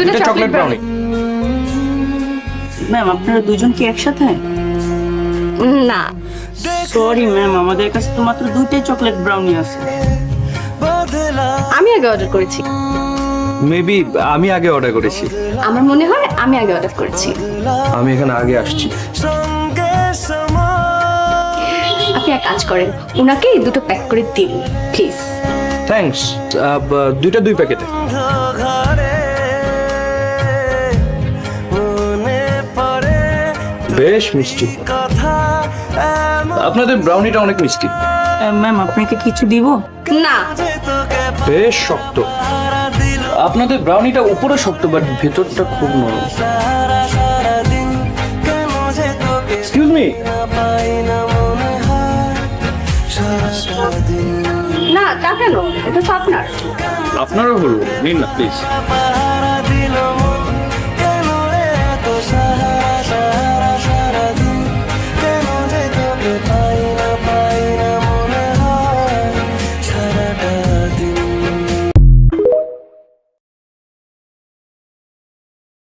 দুটো chocolate brownie. Ma'am আপনারা দুজন কি একসাথে? না, সরি ম্যাম, আমাদের কাছে তো মাত্র দুইটাই চকলেট ব্রাউনি আছে। আমি আগে অর্ডার করেছি। মেবি আমি আগে অর্ডার করেছি। আমার মনে হয় আমি আগে অর্ডার করেছি। আমি এখানে আগে আসছি। আপনি এক কাজ করেন, উনাকে এই দুটো প্যাক করে দিন প্লিজ। থ্যাঙ্কস। দুইটা 2 প্যাকেটে। বেশ মিষ্টি। আপনাদের ব্রাউনিটা অনেক মিষ্টি। ম্যাম আপনাকে কিছু দিব? না, বেশ শক্ত। আপনাদের ব্রাউনিটা উপরে শক্ত বাট ভেতরটা খুব নরম। Excuse me. না তা কেন, এটা তো আপনার। আপনারও হলো, নিন না প্লিজ।